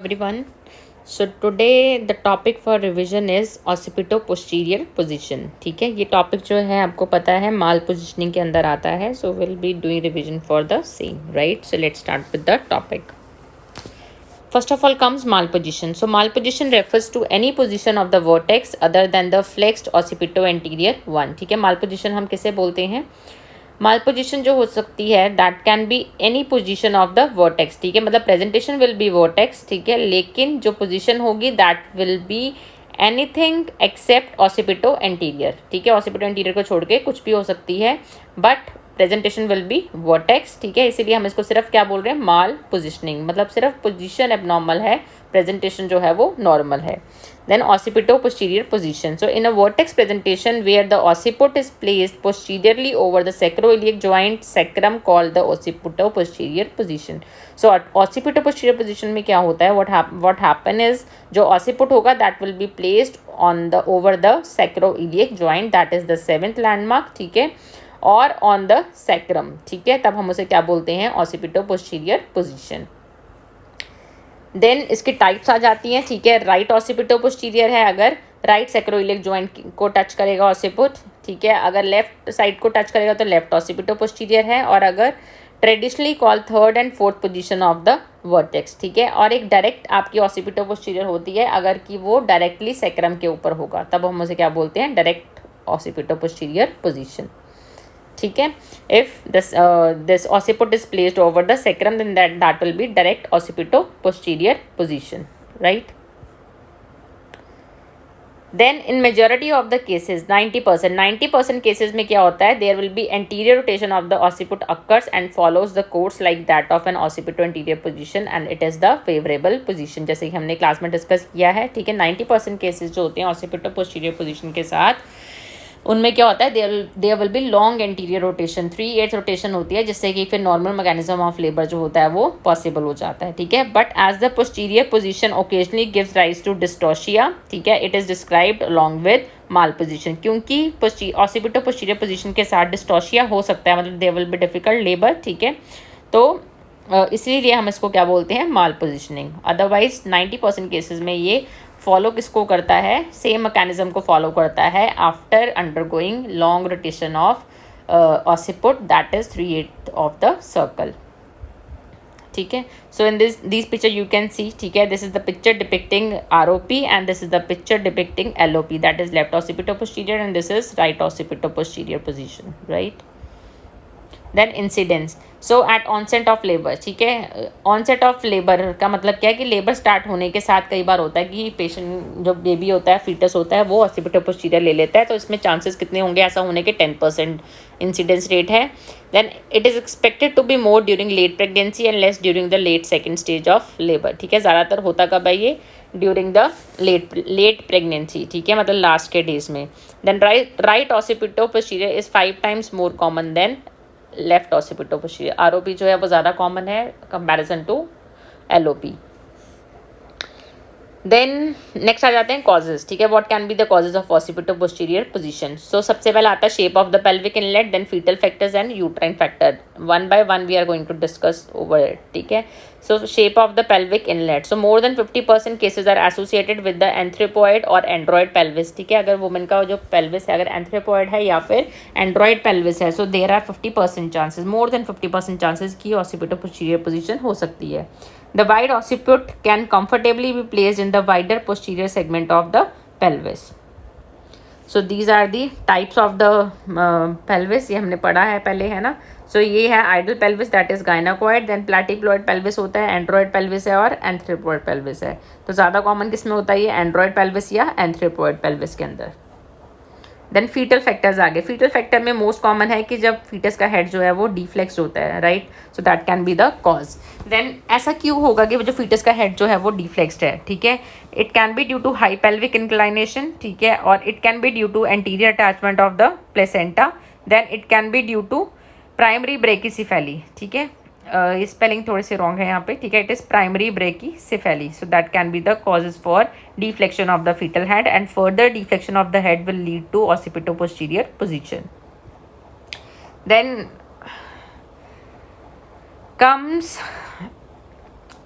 Everyone. So today the topic for revision is occipito-posterior position. ठीक है, ये topic जो है आपको पता है माल पोजिशनिंग के अंदर आता है. So we'll be doing revision for the same, right? So let's start with the topic. First of all comes malposition. So malposition refers to any position of the vertex other than the flexed occipito-anterior one. ठीक है, malposition हम किसे बोलते हैं? माल position जो हो सकती है that can be any position of the vertex. ठीक है, मतलब प्रेजेंटेशन विल बी वर्टेक्स. ठीक है, लेकिन जो पोजिशन होगी that will be anything accept occipito anterior. ठीक है, ऑसिपिटो एंटीरियर को छोड़ के कुछ भी हो सकती है but presentation will be vertex. ठीक है, इसीलिए हम इसको सिर्फ क्या बोल रहे हैं, माल पोजिशनिंग. मतलब सिर्फ पोजिशन एबनॉर्मल है, प्रेजेंटेशन जो है वो नॉर्मल है. Then occipito-posterior position. So in a vertex presentation where the occiput is placed posteriorly over the sacroiliac joint sacrum called the occipito-posterior position. So occipito-posterior position में क्या होता है, what happen is जो occiput होगा that will be placed on the over the sacroiliac joint, that is the 7th landmark. ठीक है, और on the sacrum. ठीक है, तब हम उसे क्या बोलते हैं, occipito-posterior position. देन इसकी टाइप्स आ जाती हैं. ठीक है, राइट ऑसिपिटो पोस्टीरियर है अगर राइट सैक्रोइलिक जॉइंट को टच करेगा ऑसिपुट. ठीक है, अगर लेफ्ट साइड को टच करेगा तो लेफ्ट ऑसिपिटो पोस्टीरियर है. और अगर traditionally call third and fourth position of the vertex. ठीक है, और एक डायरेक्ट आपकी ऑसिपिटो पोस्टीरियर होती है अगर कि वो डायरेक्टली सैक्रम के ऊपर होगा, तब हम उसे क्या बोलते हैं, डायरेक्ट ऑसिपिटो पोस्टीरियर पोजीशन. ठीक है, if this occiput is placed over the sacrum then that will be direct occipito posterior position, right? Then in majority of the cases 90% cases में क्या होता है, there will be anterior rotation of the occiput occurs and follows the course like that of an occipito anterior position and it is the favorable position. जैसे कि हमने class में discuss किया है. ठीक है, 90% केसेज जो होते हैं occipito posterior position के साथ, उनमें क्या होता है, there will be long anterior rotation, 3/8 rotation होती है, जिससे कि फिर नॉर्मल मैकेनिज्म ऑफ लेबर जो होता है वो पॉसिबल हो जाता है. ठीक है, but as the posterior position occasionally gives rise to dystocia. ठीक है, it is described along with malposition. क्योंकि ऑसिपिटो पोस्टीरियर पोजीशन के साथ डिस्टोशिया हो सकता है, मतलब there will be difficult labour. ठीक है, तो इसीलिए हम इसको क्या बोलते हैं, माल पोजिशनिंग. अदरवाइज 90% केसेस में ये फॉलो किसको करता है, सेम मैकेनिज्म को फॉलो करता है after undergoing long rotation of occiput that is 3/8 of the circle. ठीक है, so in this picture you can see. ठीक है, this is the picture depicting ROP and this is the picture depicting LOP, that is left occipito posterior and this is right occipito posterior position, right. Then incidence. So at onset of labour. ठीक है, onset of labour का मतलब क्या है कि labour start होने के साथ कई बार होता है कि पेशेंट जो बेबी होता है, फीटस होता है, वो ऑसिपिटो पोस्टीरियर ले लेता है. तो इसमें चांसेस कितने होंगे ऐसा होने के, 10% इंसिडेंस रेट है. Then it is expected to be more during late pregnancy and less during the late second stage of labour. ठीक है, ज़्यादातर होता कब है ये, ड्यूरिंग द लेट प्रेगनेंसी. ठीक है, मतलब लास्ट के डेज में. Then right occipito posterior is 5 times more common than left occipito posterior. ROP जो है वो ज़्यादा कॉमन है comparison to LOP. Then next आ जाते हैं कॉजेज. ठीक है, what can be the causes of occipito posterior position. So सबसे पहले आता है shape of the pelvic inlet, then fetal factors and uterine factor. One by one we are going to discuss over it. ठीक है, so shape of the pelvic inlet. So more than 50% cases are associated with the anthropoid और android pelvis. ठीक है, अगर women का जो pelvis है अगर एंथ्रोपॉइड है या फिर एंड्रॉइड पेल्विस है, so there are 50% chances, more than 50% chances की ऑसिपिटो पोस्टीरियर पोजीशन हो सकती है. The wide occiput can comfortably be placed in the wider posterior segment of the pelvis. So these are the types of the pelvis. ये हमने पढ़ा है पहले, है ना. So ये है idle pelvis that is gynecoid, then platyploid pelvis होता है, android pelvis है और anthropoid pelvis है. तो ज़्यादा कॉमन किस में होता है ये, android pelvis या anthropoid pelvis के अंदर. देन फीटल फैक्टर्स आ गए. फीटल फैक्टर में मोस्ट कॉमन है कि जब फीटस का हेड जो है वो डिफ्लेक्स होता है, right. So that can be the cause. Then ऐसा क्यों होगा कि जो फीटस का हेड जो है वो डिफ्लेक्स्ड है. ठीक है, it can be due to high pelvic inclination. ठीक है, और it can be due to anterior attachment of the placenta. Then it can be due to primary brachycephaly. ठीक है, ये स्पेलिंग थोड़े से रॉन्ग है यहाँ पे. ठीक है, it is primary brachycephaly. So that can be the causes for deflection of the fetal head and further deflection of the head will lead to occipito posterior position. Then comes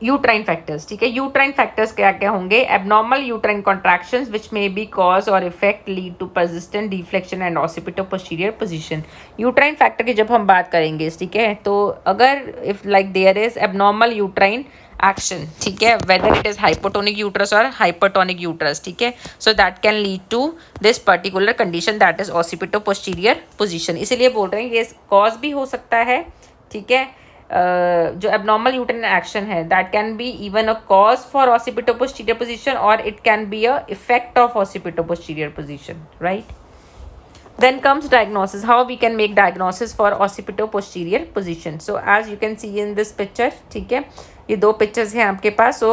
uterine factors, ठीक है। Uterine factors क्या क्या होंगे? Abnormal uterine contractions which may be cause और effect lead to persistent deflection and occipito posterior position. Uterine factor की जब हम बात करेंगे, ठीक है, तो अगर if like there is abnormal uterine action, ठीक है, whether it is hypotonic uterus और हाइपरटोनिक यूट्रस, ठीक है, so that can lead to this particular condition that is occipito posterior position. इसीलिए बोल रहे हैं ये कॉज भी हो सकता है, ठीक है, जो एबनॉर्मल यूट्राइन एक्शन है that can be even a cause for occipito posterior position और it can be a effect of occipito posterior position, right. Then comes diagnosis. How we can make diagnosis for occipito posterior position. So as you can see in this picture, ठीक है, ये दो pictures हैं आपके पास. So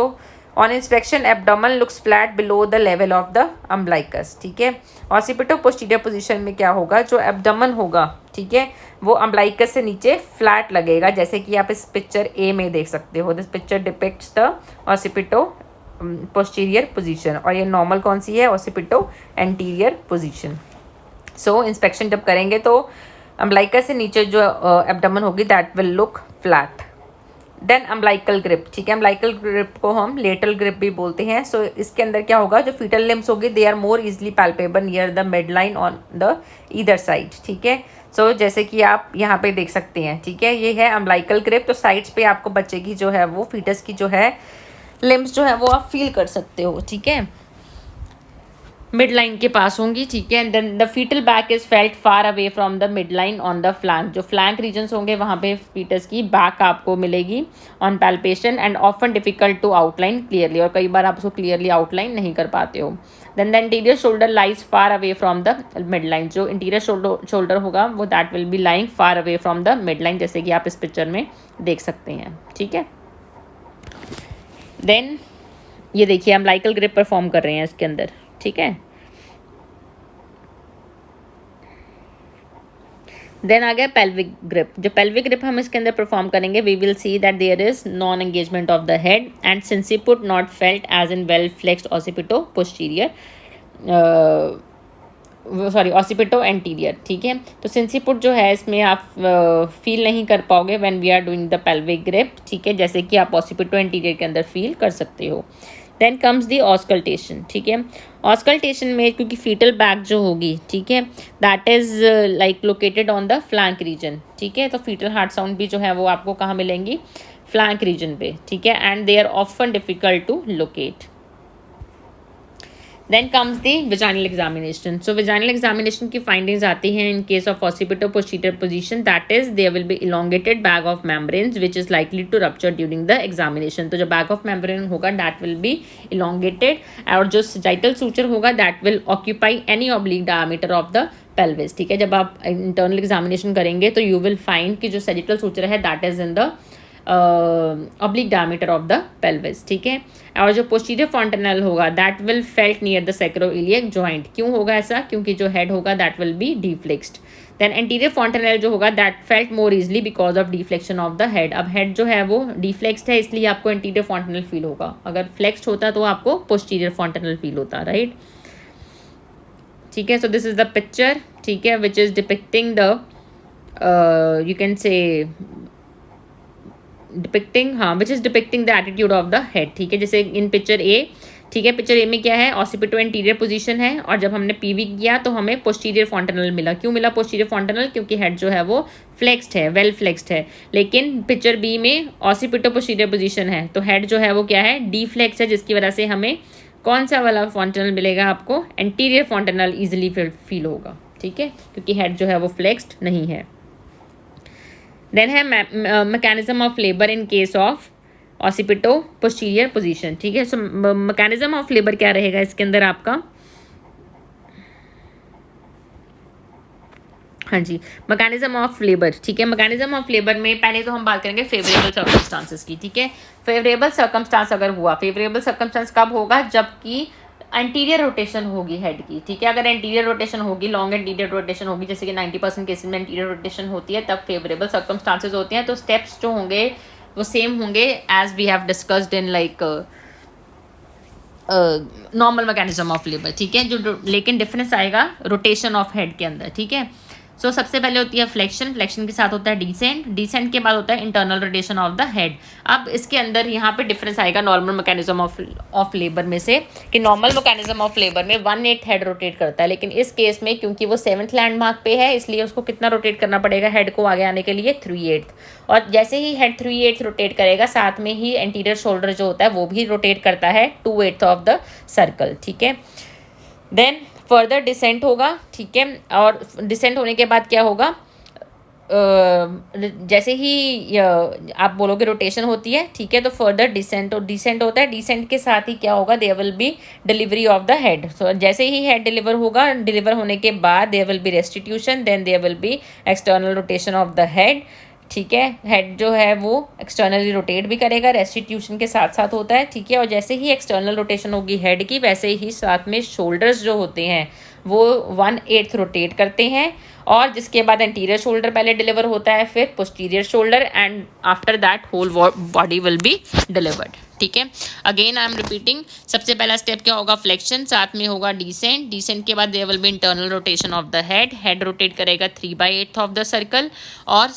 on inspection, abdomen looks flat below the level of the umbilicus, ठीक है. occipito posterior position में क्या होगा? जो abdomen होगा, ठीक है, वो umbilicus से नीचे flat लगेगा, जैसे कि आप इस picture A में देख सकते हो. This picture depicts the occipito posterior position और ये normal कौन सी है? occipito anterior position. So inspection जब करेंगे तो अम्बलाइकस से नीचे जो एब्डोमेन होगी that will look flat. Then umbilical grip, ठीक है, अम्बलाइकल ग्रिप को हम लेटरल ग्रिप भी बोलते हैं. सो इसके अंदर क्या होगा? जो फीटल लिम्स होगी they are more easily palpable near the mid line on the either side, ठीक है. सो जैसे कि आप यहाँ पे देख सकते हैं, ठीक है, ये है अम्बलाइकल ग्रिप. तो साइड्स पे आपको बच्चे की जो है वो फीटस की जो है लिम्स जो है वो आप फील कर सकते हो, ठीक है, मिड लाइन के पास होंगी, ठीक है. Then the foetal back is felt far away from the mid line on the flank. जो फ्लैंक रीजन्स होंगे वहाँ पे फीटस की बैक आपको मिलेगी on palpation and often difficult to outline clearly, और कई बार आप उसको क्लियरली आउटलाइन नहीं कर पाते हो. Then the interior shoulder lies far away from the mid line. जो इंटीरियर शोल्डर होगा वो that will be lying far away from the mid line, जैसे कि आप इस पिक्चर में देख सकते हैं, ठीक है. देन ये देखिए हम अम्बिलिकल ग्रिप परफॉर्म कर रहे हैं इसके अंदर, ठीक है. देन आ गया पेल्विक ग्रिप. जो पेल्विक ग्रिप हम इसके अंदर परफॉर्म करेंगे, we will see that there is non engagement of the head and sinciput not felt as in well flexed occipito posterior, sorry occipito anterior, ठीक है. तो सिंसिपुट जो है इसमें आप फील नहीं कर पाओगे when we are doing the pelvic grip, ठीक है, जैसे कि आप ऑसिपिटो एंटीरियर के अंदर फील कर सकते हो. देन कम्स दी ऑस्कल्टेशन, ठीक है. ऑस्कल्टेशन में क्योंकि फीटल बैक जो होगी, ठीक है, that is like located on the flank region, ठीक है. तो फीटल हार्ट साउंड भी जो है वो आपको कहाँ मिलेंगी? फ्लैंक रीजन पे, ठीक है. And they are often difficult to locate. Then comes the vaginal examination. So vaginal examination की फाइंडिंग्स आती हैं in case of occipito posterior position, that is there will be elongated bag of membranes which is likely to rupture during the examination. तो जो bag of membrane होगा that will be elongated, और जो sagittal suture होगा that will occupy any oblique diameter of the pelvis, ठीक है. जब आप इंटरनल एग्जामिनेशन करेंगे तो यू विल फाइंड कि जो सजिटल सूचर है that is in the oblique diameter of the pelvis, ठीक है. और जो पोस्टीरियर फॉन्टेनल होगा that will felt near the sacroiliac joint. क्यों होगा ऐसा? क्योंकि जो हेड होगा that will be deflexed. Then anterior fontanelle जो होगा that felt more easily because of deflection of the head. अब हेड जो है वो डिफ्लेक्स्ड है इसलिए आपको एंटीरियर फॉन्टेनल फील होगा. अगर फ्लेक्स्ड होता तो आपको पोस्टीरियर फॉन्टेनल फील होता, राइट, ठीक है. So this is the picture, ठीक है, which is depicting the you can say depicting, हाँ, which is depicting the attitude of the head, ठीक है. जैसे इन पिक्चर ए, ठीक है, पिक्चर ए में क्या है? ऑसिपिटो एंटीरियर पोजीशन है, और जब हमने पीवी किया तो हमें पोस्टीरियर फॉन्टेनल मिला. क्यों मिला पोस्टीरियर फॉन्टेनल? क्योंकि हेड जो है वो फ्लेक्स्ड है, वेल फ्लेक्स्ड है. लेकिन पिक्चर बी में ऑसिपिटो पोस्टीरियर पोजीशन है तो हेड जो है वो क्या है? डीफ्लेक्स्ड है, जिसकी वजह से हमें कौन सा वाला फॉन्टेनल मिलेगा? आपको एंटीरियर फॉन्टेनल ईजिली फील होगा, ठीक है, क्योंकि हेड जो है वो फ्लेक्स्ड नहीं है. देन है mechanism of labour in case of occipito posterior position, ठीक है. सो मैकेनिज्म ऑफ लेबर क्या रहेगा इसके अंदर आपका? हाँ जी, मैकेनिज्म ऑफ लेबर, ठीक है. मैकेनिज्म ऑफ लेबर में पहले तो हम बात करेंगे फेवरेबल सर्कमस्टांसेस की, ठीक है. फेवरेबल सर्कमस्टांस अगर हुआ, फेवरेबल सर्कमस्टांस कब होगा? जबकि एंटीरियर रोटेशन होगी हेड की, ठीक है. अगर एंटीरियर रोटेशन होगी, लॉन्ग एंटीरियर रोटेशन होगी, जैसे कि 90% केसेस में एंटीरियर रोटेशन होती है, तब फेवरेबल सर्कमस्टांसेस होते हैं. तो स्टेप्स जो होंगे वो सेम होंगे as we have discussed in like normal mechanism of labour, ठीक है. जो लेकिन डिफरेंस आएगा रोटेशन ऑफ हेड के अंदर, ठीक है. सो सबसे पहले होती है फ्लेक्शन, फ्लेक्शन के साथ होता है डिसेंट, डिसेंट के बाद होता है internal rotation of the head. अब इसके अंदर यहाँ पे डिफरेंस आएगा नॉर्मल मैकेनिज्म ऑफ लेबर में से, कि नॉर्मल मैकेनिज्म ऑफ लेबर में 1/8 हेड रोटेट करता है, लेकिन इस केस में क्योंकि वो 7th लैंडमार्क पे है इसलिए उसको कितना रोटेट करना पड़ेगा हेड को आगे आने के लिए, 3/8। और जैसे ही हेड 3/8 रोटेट करेगा साथ में ही एंटीरियर शोल्डर जो होता है वो भी रोटेट करता है 2/8 ऑफ द सर्कल, ठीक है। देन फर्दर डिसेंट होगा, ठीक है, और डिसेंट होने के बाद क्या होगा, जैसे ही आप बोलोगे रोटेशन होती है, ठीक है, तो फर्दर डिसेंट होता है। डिसेंट के साथ ही क्या होगा, there will be delivery of the head. So जैसे ही हेड डिलीवर होगा, डिलीवर होने के बाद there will be restitution, then there will be external rotation of the head, ठीक है। हेड जो है वो एक्सटर्नली रोटेट भी करेगा, रेस्टिट्यूशन के साथ साथ होता है, ठीक है। और जैसे ही एक्सटर्नल रोटेशन होगी हेड की, वैसे ही साथ में शोल्डर्स जो होते हैं वो 1/8 रोटेट करते हैं, और जिसके बाद एंटीरियर शोल्डर पहले डिलीवर होता है, फिर posterior shoulder, and after that whole body will be delivered, ठीक है। अगेन आई एम रिपीटिंग, सबसे पहला स्टेप क्या होगा, फ्लेक्शन, साथ में होगा डिसेंट, डिसेंट के बाद there will be internal rotation of the head, head rotate करेगा 3/8 ऑफ द सर्कल और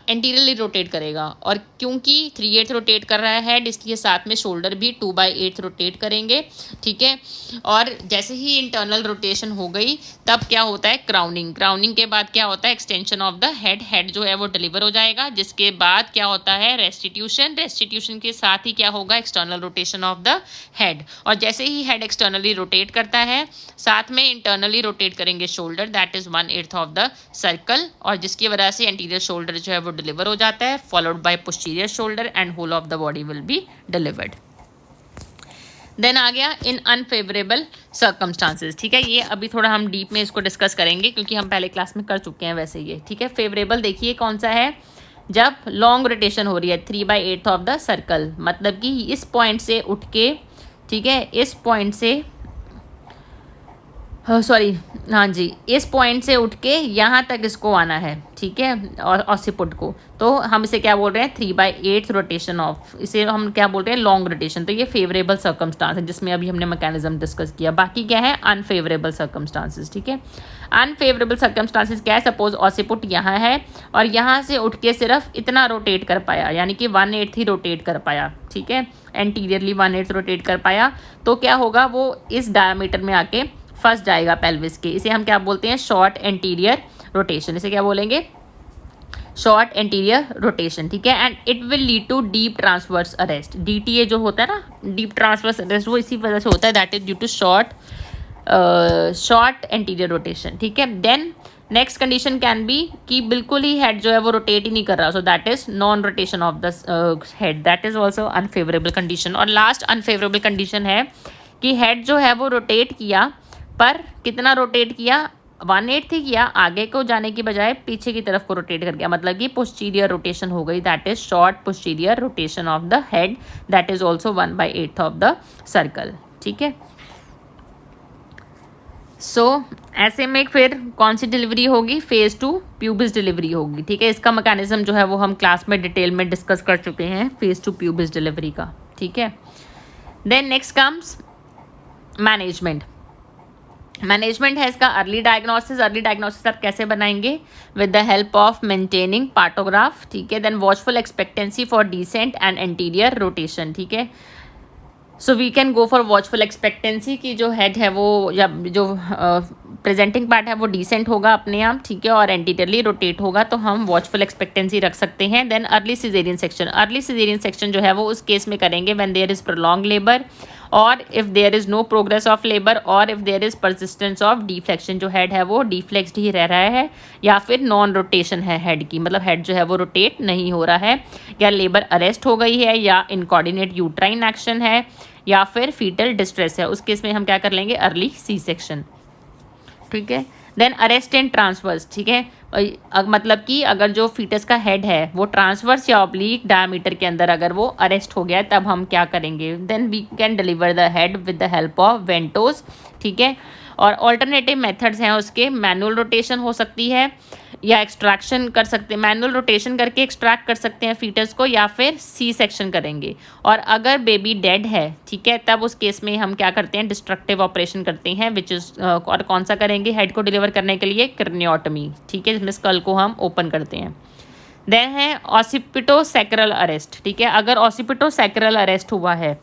एंटीरियरली रोटेट करेगा, और क्योंकि 3/8 रोटेट कर रहा है हेड इसलिए साथ में शोल्डर भी 2/8 रोटेट करेंगे, ठीक है। और जैसे ही इंटरनल रोटेशन हो गई तब क्या होता है, क्राउनिंग, क्राउनिंग के बाद क्या होता है, extension of the head, head जो है वो डिलीवर हो जाएगा, जिसके बाद क्या होता है, रेस्टिट्यूशन, रेस्टिट्यूशन के साथ ही क्या होगा, external rotation of the head. और जैसे ही हेड एक्सटर्नली रोटेट करता है साथ में इंटरनली रोटेट करेंगे shoulder, that is 1/8 of the circle, और जिसकी वजह से एंटीरियर शोल्डर जो है वो डिलीवर हो जाता है, followed by posterior shoulder, and whole of the body will be delivered. Then आ गया इन अनफेवरेबल सर्कमस्टांसेस, ठीक है। ये अभी थोड़ा हम डीप में इसको डिस्कस करेंगे क्योंकि हम पहले क्लास में कर चुके हैं वैसे ये, ठीक है। फेवरेबल देखिए कौन सा है, जब लॉन्ग रोटेशन हो रही है 3/8 ऑफ द सर्कल, मतलब कि इस पॉइंट से उठ के, ठीक है, इस पॉइंट से हाँ जी, इस पॉइंट से उठ के यहाँ तक इसको आना है, ठीक है, और ऑसिपुट को, तो हम इसे क्या बोल रहे हैं, 3/8 रोटेशन ऑफ, इसे हम क्या बोल रहे हैं, लॉन्ग रोटेशन। तो ये फेवरेबल सर्कमस्टांस है जिसमें अभी हमने मैकेनिज्म डिस्कस किया। बाकी क्या है, अनफेवरेबल सर्कमस्टांसेस, ठीक है। अनफेवरेबल सर्कमस्टांसेस क्या है, सपोज ऑसिपुट यहाँ है और यहाँ से उठ के सिर्फ इतना रोटेट कर पाया, यानी कि 1/8 ही रोटेट कर पाया, ठीक है, एंटीरियरली 1/8 रोटेट कर पाया, तो क्या होगा, वो इस डायमीटर में आके फंस जाएगा पेल्विस के। इसे हम क्या बोलते हैं, शॉर्ट एंटीरियर रोटेशन। इसे क्या बोलेंगे, शॉर्ट एंटीरियर रोटेशन, ठीक है। And it will lead to deep transverse arrest. DTA जो होता है ना, डीप ट्रांसवर्स अरेस्ट, वो इसी वजह से होता है, that is due to short anterior rotation, ठीक है। Then next condition can be कि बिल्कुल ही हेड जो है वो रोटेट ही नहीं कर रहा, so that is non rotation of the head, that is also unfavourable condition. और लास्ट अनफेवरेबल कंडीशन है कि हेड जो है वो रोटेट किया, पर कितना रोटेट किया, 1/8 ही किया, आगे को जाने की बजाय पीछे की तरफ को रोटेट कर गया, मतलब कि पोस्टीरियर रोटेशन हो गई, that is short posterior rotation of the head, that is also 1/8 of the circle, ठीक है। सो ऐसे में फिर कौन सी डिलीवरी होगी, फेज 2 प्यूबिस डिलीवरी होगी, ठीक है। इसका मैकेनिज्म जो है वो हम क्लास में डिटेल में डिस्कस कर चुके हैं, फेज 2 प्यूबिस डिलीवरी का, ठीक है। Then next comes management. Management है इसका अर्ली डायग्नोसिस। अर्ली डायग्नोसिस आप कैसे बनाएंगे, with the help of maintaining partograph, ठीक है। Then watchful expectancy for descent and anterior rotation, ठीक है। So we can go for watchful expectancy की जो हेड है वो, या जो प्रेजेंटिंग पार्ट है वो डिसेंट होगा अपने आप, ठीक है, और एंटीरियरली रोटेट होगा, तो हम वॉचफुल एक्सपेक्टेंसी रख सकते हैं। Then early caesarean section. Early caesarean section जो है वो उस केस में करेंगे when there is prolong labour, और if there is no progress of labour, और if there is persistence of deflection, जो हेड है वो डिफ्लेक्स्ड ही रह रहा है, या फिर नॉन रोटेशन है हेड की, मतलब हेड जो है वो रोटेट नहीं हो रहा है, या लेबर अरेस्ट हो गई है, या इनकोऑर्डिनेट यूट्राइन एक्शन है, या फिर फीटल डिस्ट्रेस है, उस केस में हम क्या कर लेंगे, अर्ली सी सेक्शन, ठीक है। देन अरेस्ट एंड ट्रांसवर्स, ठीक है, मतलब कि अगर जो फीटस का हेड है वो ट्रांसवर्स या ऑब्लिक डायमीटर के अंदर अगर वो अरेस्ट हो गया तब हम क्या करेंगे, then we can deliver the head with the help of ventouse, ठीक है। और ऑल्टरनेटिव मेथड्स हैं उसके, मैनुअल रोटेशन हो सकती है या एक्सट्रैक्शन कर सकते हैं, मैनुअल रोटेशन करके एक्सट्रैक्ट कर सकते हैं फीटस को, या फिर सी सेक्शन करेंगे। और अगर बेबी डेड है, ठीक है, तब उस केस में हम क्या करते हैं, डिस्ट्रक्टिव ऑपरेशन करते हैं, विच इज़ और कौन सा करेंगे, हेड को डिलीवर करने के लिए क्रेनियोटमी, ठीक है, जिसमें स्कल को हम ओपन करते हैं। देन है ऑसिपिटोसैक्रल अरेस्ट, ठीक है, अगर ऑसिपिटोसैक्रल अरेस्ट हुआ है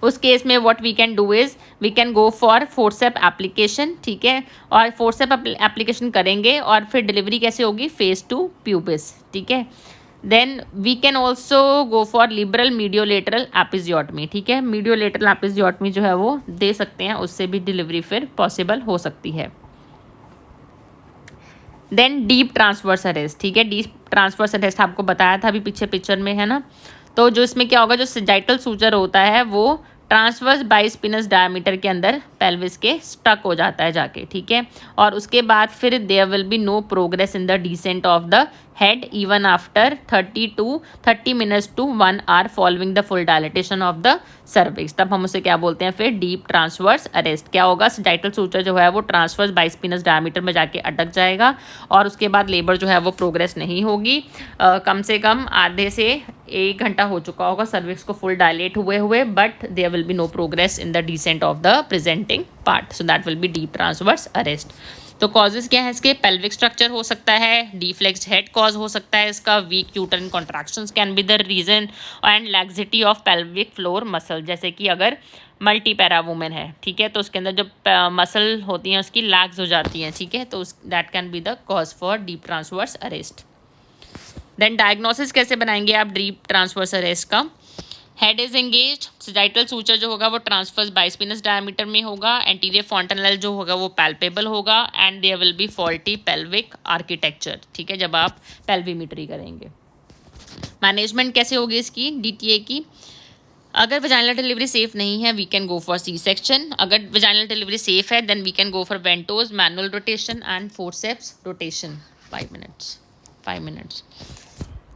उस केस में what we can do is we can go for forceps application, ठीक है, और फोर्सेप एप्लीकेशन करेंगे और फिर डिलीवरी कैसे होगी, फेस टू प्यूबिस, ठीक है। Then we can also go for liberal mediolateral episiotomy, ठीक है, मीडियोलेटरल एपिजियोटमी जो है वो दे सकते हैं, उससे भी डिलीवरी फिर पॉसिबल हो सकती है। देन डीप ट्रांसवर्स अरेस्ट, ठीक है, डीप ट्रांसवर्स अरेस्ट आपको बताया था अभी पीछे पिक्चर में, है ना। तो जो इसमें क्या होगा, जो सजाइटल सूचर होता है वो ट्रांसवर्स बाइस्पिनस डायमीटर के अंदर पेल्विस के स्टक हो जाता है जाके, ठीक है, और उसके बाद फिर there will be no progress in the descent of the head even after 30 minutes to 1 hour following the full dilatation of the cervix. तब हम उसे क्या बोलते हैं, फिर डीप ट्रांसवर्स अरेस्ट। क्या होगा, सजाइटल सूचर जो है वो ट्रांसवर्स बाइस्पिनस डायमीटर में जाके अटक जाएगा और उसके बाद लेबर जो है वो प्रोग्रेस नहीं होगी। कम से कम आधे से 1 घंटा हो चुका होगा सर्विक्स को फुल डायलेट हुए, but there will be no progress in the descent of the presenting part, so that will be deep transverse arrest. तो कॉजेज क्या है इसके, पेल्विक स्ट्रक्चर हो सकता है, डिफ्लेक्स्ड हेड कॉज हो सकता है इसका, weak uterine contractions can be the reason, and laxity of pelvic floor muscle, जैसे कि अगर मल्टी पैरा वुमेन है, ठीक है, तो उसके अंदर जो मसल होती हैं उसकी लैग्स हो जाती हैं, ठीक है, तो that can be the cause for deep transverse arrest. Then diagnosis कैसे बनाएंगे आप डीप ट्रांसवर्स अरेस्ट का, head is engaged, sagittal suture जो होगा वो ट्रांसवर्स बाइस्पिनस डायमीटर में होगा, एंटीरियर फॉन्टेनल जो होगा वो पैल्पेबल होगा, and there will be faulty pelvic architecture, ठीक है, जब आप पेल्विमेट्री करेंगे। मैनेजमेंट कैसे होगी इसकी, डीटीए की, अगर वजाइनल डिलीवरी सेफ नहीं है we can go for C section, अगर वजाइनल डिलीवरी सेफ है then we can go for ventouse, manual rotation and forceps rotation. 5 minutes,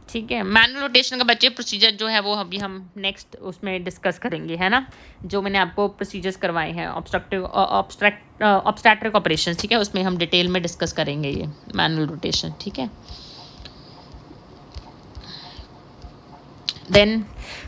ठीक है। मैनुअल रोटेशन का बच्चे प्रोसीजर जो है वो अभी हम नेक्स्ट उसमें डिस्कस करेंगे, है ना, जो मैंने आपको प्रोसीजर्स करवाए हैं ऑब्स्टेट्रिक ऑपरेशन, ठीक है, उसमें हम डिटेल में डिस्कस करेंगे ये मैनुअल रोटेशन, ठीक है। Then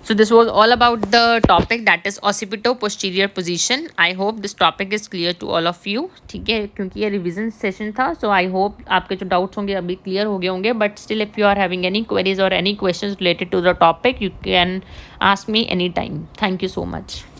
so this was all about the topic that is occipito-posterior position. I hope this topic is clear to all of you, ठीक है, क्योंकि ये रिविजन सेशन था, so I hope आपके जो डाउट्स होंगे अभी क्लियर हो गए होंगे, but still if you are having any queries or any questions related to the topic you can ask me anytime. Thank you so much.